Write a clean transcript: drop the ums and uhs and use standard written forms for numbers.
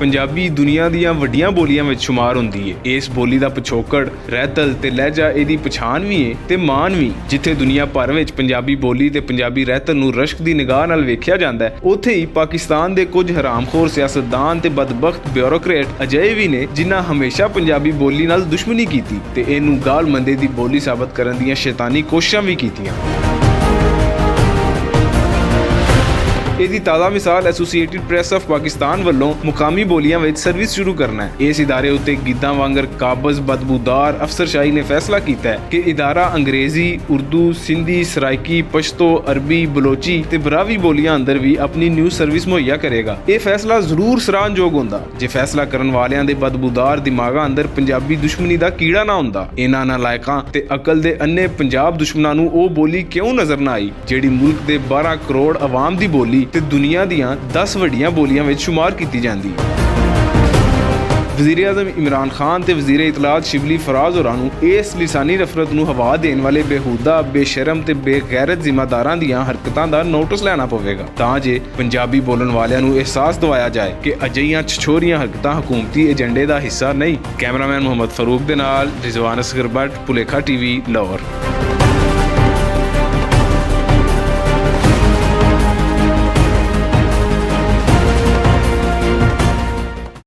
ਪੰਜਾਬੀ ਦੁਨੀਆ ਦੀਆਂ ਵੱਡੀਆਂ ਬੋਲੀਆਂ ਵਿੱਚ ਸ਼ੁਮਾਰ ਹੁੰਦੀ ਹੈ। ਇਸ ਬੋਲੀ ਦਾ ਪਿਛੋਕੜ, ਰਹਿਤਲ ਤੇ ਲਹਿਜਾ ਇਹਦੀ ਪਛਾਣ ਵੀ ਹੈ ਤੇ ਮਾਣ ਵੀ। ਜਿੱਥੇ ਦੁਨੀਆ ਭਰ ਵਿੱਚ ਪੰਜਾਬੀ ਬੋਲੀ ਤੇ ਪੰਜਾਬੀ ਰਹਿਤਲ ਨੂੰ ਰਸ਼ਕ ਦੀ ਨਿਗਾਹ ਨਾਲ ਵੇਖਿਆ ਜਾਂਦਾ ਹੈ, ਉੱਥੇ ਹੀ ਪਾਕਿਸਤਾਨ ਦੇ ਕੁਝ ਹਰਾਮਖੋਰ ਸਿਆਸਤਦਾਨ ਤੇ ਬਦਬਖਤ ਬਿਊਰੋਕਰੇਟ ਅਜਿਹੇ ਵੀ ਨੇ ਜਿਨ੍ਹਾਂ ਹਮੇਸ਼ਾ ਪੰਜਾਬੀ ਬੋਲੀ ਨਾਲ ਦੁਸ਼ਮਣੀ ਕੀਤੀ ਤੇ ਇਹਨੂੰ ਗਾਲਮੰਦੇ ਦੀ ਬੋਲੀ ਸਾਬਤ ਕਰਨ ਦੀਆਂ ਸ਼ੈਤਾਨੀ ਕੋਸ਼ਿਸ਼ਾਂ ਵੀ ਕੀਤੀਆਂ। ਇਹਦੀ ਤਾਜ਼ਾ ਮਿਸਾਲ ਐਸੋਸੀਏਟਿਡ ਪ੍ਰੈਸ ਆਫ ਪਾਕਿਸਤਾਨ ਵੱਲੋਂ ਮੁਕਾਮੀ ਬੋਲੀਆਂ ਵਿੱਚ ਸਰਵਿਸ ਸ਼ੁਰੂ ਕਰਨਾ ਹੈ। ਇਸ ਇਦਾਰੇ ਉੱਤੇ ਗਿੱਦਾਂ ਵਾਂਗਰ ਕਾਬਜ਼ ਬਦਬੂਦਾਰ ਅਫਸਰਸ਼ਾਹੀ ਨੇ ਫੈਸਲਾ ਕੀਤਾ ਹੈ ਕਿ ਇਦਾਰਾ ਅੰਗਰੇਜ਼ੀ, ਉਰਦੂ, ਸਿੰਧੀ, ਸਰਾਇਕੀ, ਪਸ਼ਤੋ, ਅਰਬੀ, ਬਲੋਚੀ ਤੇ ਬਰਾਵੀ ਬੋਲੀਆਂ ਅੰਦਰ ਵੀ ਆਪਣੀ ਨਿਊਜ਼ ਸਰਵਿਸ ਮੁਹੱਈਆ ਕਰੇਗਾ। ਇਹ ਫੈਸਲਾ ਜ਼ਰੂਰ ਸਰਾਹਨਯੋਗ ਹੁੰਦਾ ਜੇ ਫੈਸਲਾ ਕਰਨ ਵਾਲਿਆਂ ਦੇ ਬਦਬੂਦਾਰ ਦਿਮਾਗਾਂ ਅੰਦਰ ਪੰਜਾਬੀ ਦੁਸ਼ਮਣੀ ਦਾ ਕੀੜਾ ਨਾ ਹੁੰਦਾ। ਇਹਨਾਂ ਨਾਲਾਇਕਾਂ ਤੇ ਅਕਲ ਦੇ ਅੰਨੇ ਪੰਜਾਬ ਦੁਸ਼ਮਣਾਂ ਨੂੰ ਉਹ ਬੋਲੀ ਕਿਉਂ ਨਜ਼ਰ ਨਾ ਆਈ ਜਿਹੜੀ ਮੁਲਕ ਦੇ 12 ਕਰੋੜ ਆਵਾਮ ਦੀ ਬੋਲੀ ਤੇ ਦੁਨੀਆ ਦੀਆਂ 10 ਵੱਡੀਆਂ ਬੋਲੀਆਂ ਵਿੱਚ ਸ਼ੁਮਾਰ ਕੀਤੀ ਜਾਂਦੀ ਹੈ। ਵਜ਼ੀਰ-ਏ-ਆਜ਼ਮ ਇਮਰਾਨ ਖਾਨ ਤੇ ਵਜ਼ੀਰ ਇਤਲਾਤ ਸ਼ਿਬਲੀ ਫਰਾਜ਼ ਹੋਰਾਂ ਨੂੰ ਇਸ ਲਿਸਾਨੀ ਨਫ਼ਰਤ ਨੂੰ ਹਵਾ ਦੇਣ ਵਾਲੇ ਬੇਹੂਦਾ, ਬੇਸ਼ਰਮ ਤੇ ਬੇਗੈਰਤ ਜ਼ਿੰਮੇਦਾਰਾਂ ਦੀਆਂ ਹਰਕਤਾਂ ਦਾ ਨੋਟਿਸ ਲੈਣਾ ਪਵੇਗਾ ਤਾਂ ਜੇ ਪੰਜਾਬੀ ਬੋਲਣ ਵਾਲਿਆਂ ਨੂੰ ਅਹਿਸਾਸ ਦਿਵਾਇਆ ਜਾਏ ਕਿ ਅਜਿਹੀਆਂ ਛਛੋਰੀਆਂ ਹਰਕਤਾਂ ਹਕੂਮਤੀ ਏਜੰਡੇ ਦਾ ਹਿੱਸਾ ਨਹੀਂ। ਕੈਮਰਾਮੈਨ ਮੁਹੰਮਦ ਫਾਰੂਕ ਦੇ ਨਾਲ ਰਿਜ਼ਵਾਨ ਅਸਗਰ ਬੱਟ, ਭੁਲੇਖਾ ਟੀਵੀ, ਲਾਹੌਰ।